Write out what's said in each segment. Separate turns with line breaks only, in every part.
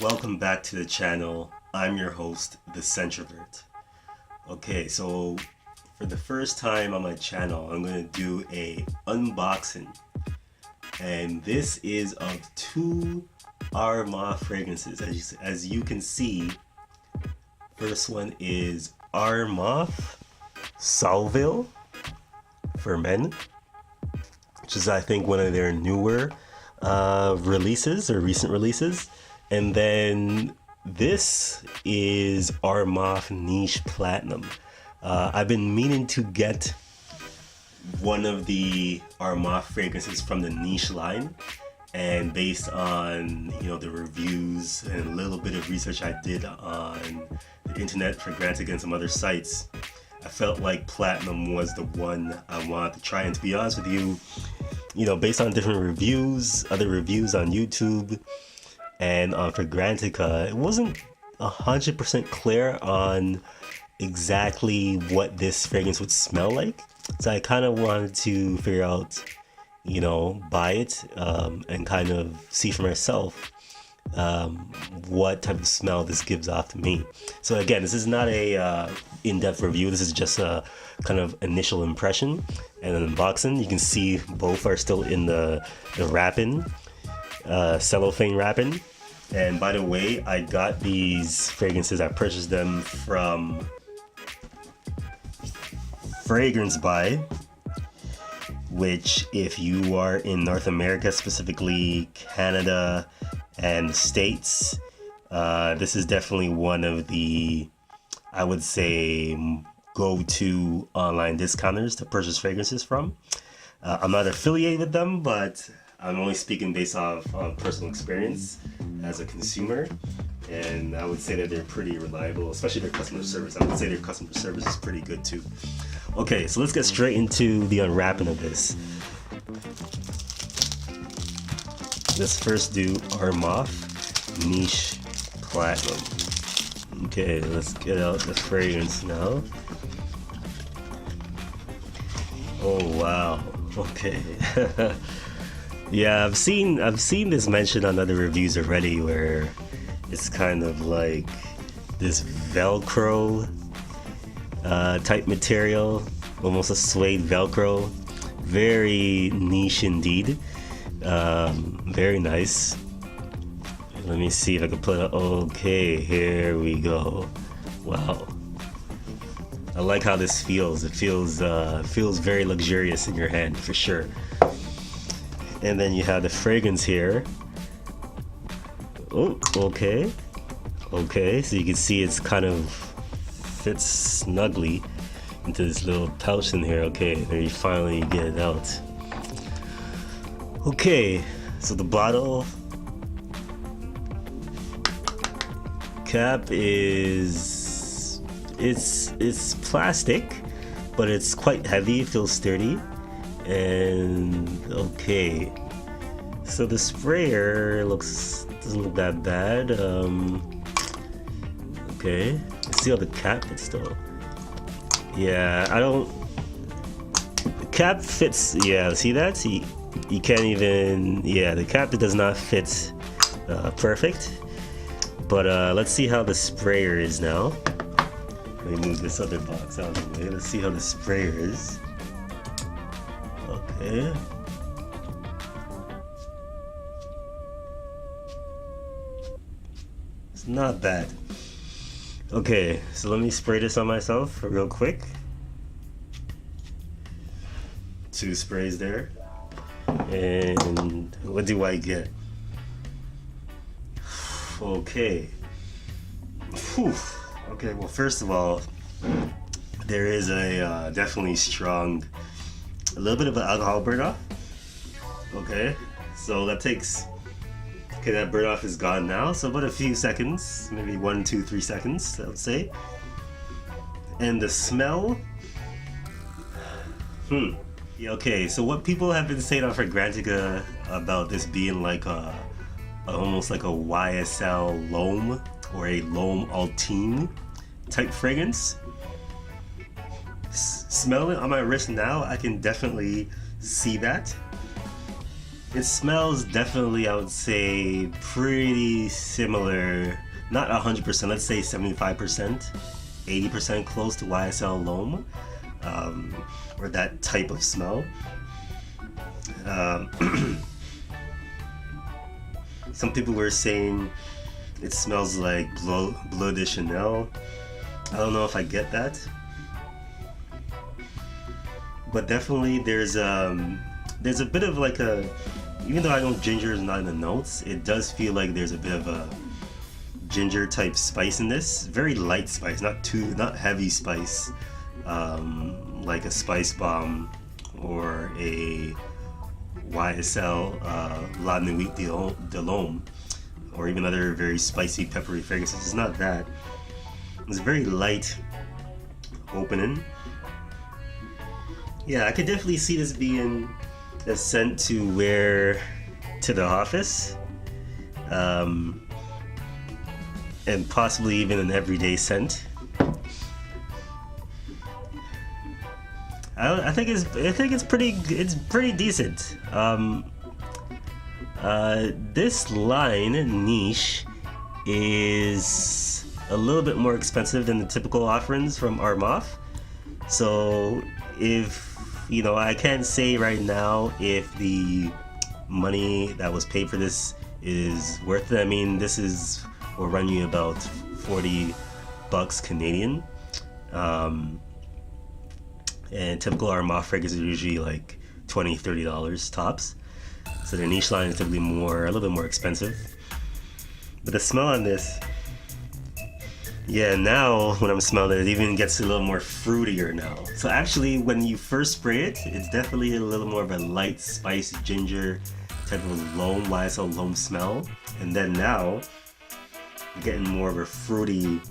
Welcome back to the channel. I'm your host, the Scentrovert. Okay, so for the first time on my channel, I'm going to do a unboxing. And this is of two Armaf fragrances. As you can see, first one is Armaf Sauville for men, which is I think one of their newer releases or recent releases. And then this is Armaf Niche Platinum. I've been meaning to get one of the Armaf fragrances from the Niche line, and based on the reviews and a little bit of research I did on the internet, Fragrantica and some other sites, I felt like Platinum was the one I wanted to try. And to be honest with you, based on different reviews, other reviews on YouTube and on Fragrantica, it wasn't 100% clear on exactly what this fragrance would smell like. So I kind of wanted to figure out, buy it and kind of see for myself what type of smell this gives off to me. So again, this is not a in-depth review. This is just a kind of initial impression and an unboxing. You can see both are still in the wrapping, cellophane wrapping. And by the way, I got these fragrances, I purchased them from fragrancebuy, which if you are in North America, specifically Canada and the States, this is definitely one of the, I would say, go-to online discounters to purchase fragrances from. I'm not affiliated with them, but I'm only speaking based off of personal experience as a consumer, and I would say that they're pretty reliable, especially their customer service. I would say their customer service is pretty good too. Okay, so let's get straight into the unwrapping of this. Let's first do Armaf Niche Platinum. Okay, let's get out the fragrance now. Oh wow, okay. Yeah, I've seen this mentioned on other reviews already, where it's kind of like this Velcro type material, almost a suede Velcro. Very niche indeed. Very nice. Let me see if I can put it. Okay, here we go. Wow. I like how this feels. It feels very luxurious in your hand for sure. And then you have the fragrance here. Oh, okay. Okay, so you can see it's kind of fits snugly into this little pouch in here. Okay, there you finally get it out. Okay, so the bottle cap is it's plastic, but it's quite heavy. It feels sturdy. And okay, so the sprayer doesn't look that bad. Okay, see how the cap fits though. Yeah, the cap fits. Yeah, see that? You can't even. Yeah, the cap does not fit perfect. But let's see how the sprayer is now. Let me move this other box out of the way. Let's see how the sprayer is. Okay. It's not bad. Okay, so let me spray this on myself real quick. 2 sprays there. And what do I get? Okay. Whew. Okay, well, first of all, there is a definitely strong, a little bit of an alcohol burn off. Okay, so that takes, okay, that burn off is gone now. So about a few seconds, maybe 1, 2, 3 seconds, I would say. And the smell, yeah, okay, so what people have been saying on Fragrantica about this being like almost like a YSL L'Homme or a L'Homme Ultime type fragrance. Smelling it on my wrist now, I can definitely see that. It smells definitely, I would say, pretty similar. Not 100%, let's say 75%, 80% close to YSL L'Homme, or that type of smell. Some people were saying it smells like Bleu de Chanel. I don't know if I get that, but definitely there's a bit of like a, even though I know ginger is not in the notes, it does feel like there's a bit of a ginger type spice in this. Very light spice, not heavy spice, like a Spice Bomb or a YSL La Nuit de l'Homme, or even other very spicy peppery fragrances. It's not that. It's very light opening. Yeah, I could definitely see this being a scent to wear to the office, and possibly even an everyday scent. I think it's pretty decent. This line niche is a little bit more expensive than the typical offerings from Armaf. So if I can't say right now if the money that was paid for this is worth it. I mean, this will run you about $40 Canadian. And typical Armaf fragrances are usually like $20-$30 tops. So their niche line is typically a little bit more expensive. But the smell on this, yeah, now when I'm smelling it, it even gets a little more fruitier now. So actually, when you first spray it, it's definitely a little more of a light spice ginger type of L'Homme, YSL L'Homme smell. And then now, you're getting more of a fruity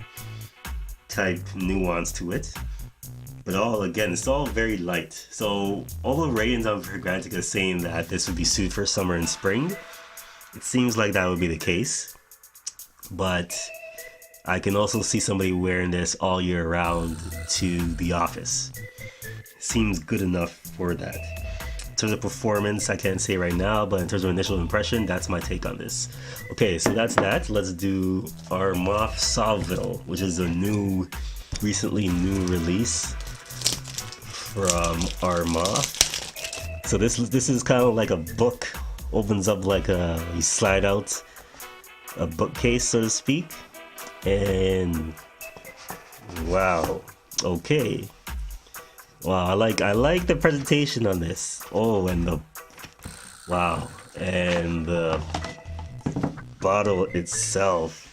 type nuance to it. But it's all very light. So all the ratings on Fragrantica is saying that this would be suited for summer and spring. It seems like that would be the case. But I can also see somebody wearing this all year round to the office. Seems good enough for that. In terms of performance, I can't say right now, but in terms of initial impression, that's my take on this. Okay, so that's that. Let's do Armaf Sauville, which is a recently new release from Armaf. So this is kind of like a book. Opens up like you slide out a bookcase, so to speak. And wow, okay, wow, I like the presentation on this. Oh, and the bottle itself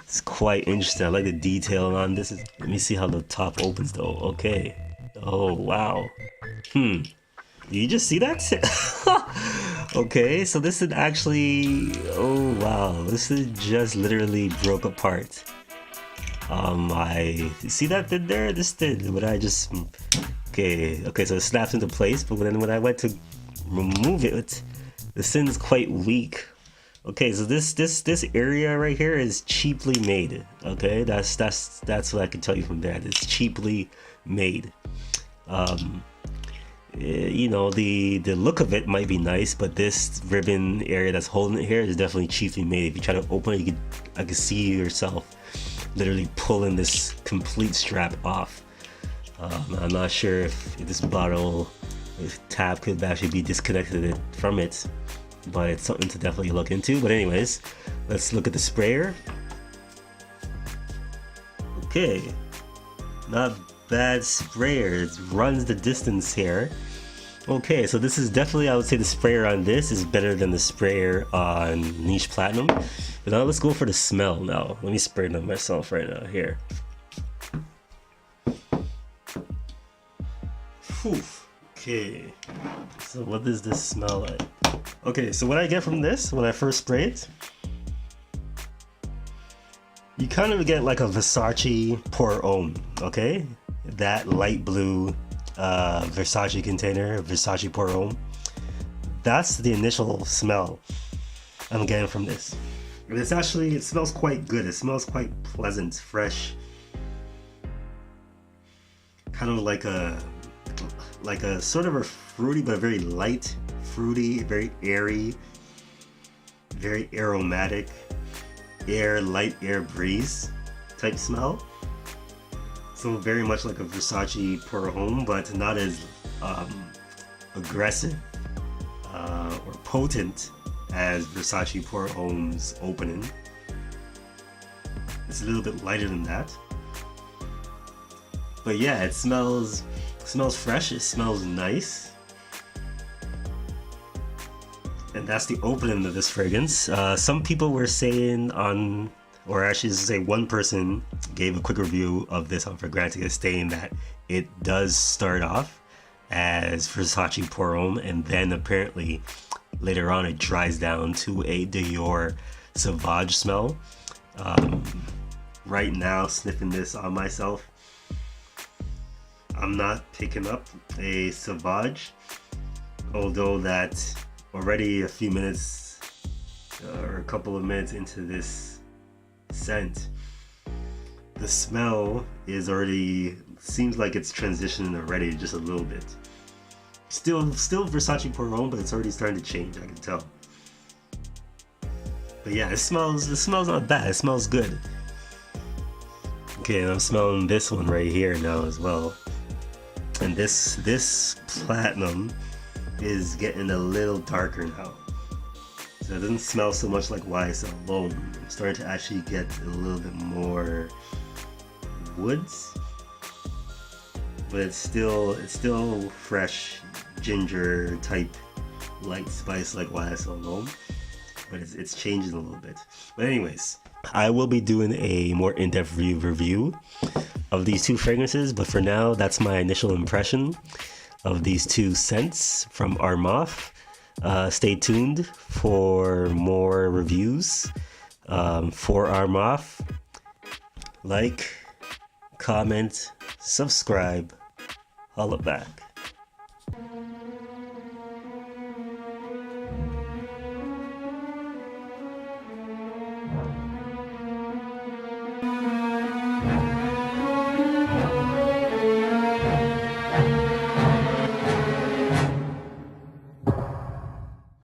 is quite interesting. I like the detail on this. Let me see how the top opens though. Okay. Oh wow. Did you just see that? Okay, so this is actually, oh wow, this is just literally broke apart. I see that did there. This did, but I just okay. So it snaps into place, but then when I went to remove it, the skin's quite weak. Okay, so this area right here is cheaply made. Okay, that's what I can tell you from that. It's cheaply made. The look of it might be nice, but this ribbon area that's holding it here is definitely cheaply made. If you try to open it, I can see yourself literally pulling this complete strap off. I'm not sure if this bottle tab could actually be disconnected from it, but it's something to definitely look into. But anyways, let's look at the sprayer. Okay, not bad sprayer. It runs the distance here. Okay, so this is definitely, I would say the sprayer on this is better than the sprayer on Niche Platinum. But now let's go for the smell now. Let me spray them myself right now, here. Whew. Okay, so what does this smell like? Okay, so what I get from this, when I first spray it, you kind of get like a Versace Pour Homme, okay? That light blue Versace container, Versace Pour Homme. That's the initial smell I'm getting from this. And it smells quite good. It smells quite pleasant, fresh. Kind of like a sort of a fruity but very light fruity, very airy, very aromatic, light air breeze type smell. So very much like a Versace Pour Homme, but not as aggressive or potent as Versace Pour Homme's opening. It's a little bit lighter than that. But yeah, it smells fresh, it smells nice. And that's the opening of this fragrance. Some people were saying or I should say one person gave a quick review of this on Fragrantica stating that it does start off as Versace Pour Homme, and then apparently later on it dries down to a Dior Sauvage smell. Right now, sniffing this on myself, I'm not picking up a Sauvage, although that already a few minutes or a couple of minutes into this scent, the smell is already, seems like it's transitioning already just a little bit. Still Versace Pour Homme, but it's already starting to change, I can tell. But yeah, it smells not bad, it smells good. Okay, and I'm smelling this one right here now as well. And this platinum is getting a little darker now. So it doesn't smell so much like YSL alone. I'm starting to actually get a little bit more woods, but it's still fresh ginger type light spice like YSL alone, but it's changing a little bit. But anyways, I will be doing a more in-depth review of these two fragrances, but for now, that's my initial impression of these two scents from Armaf. Stay tuned for more reviews for Armaf. Like, comment, subscribe, holla back.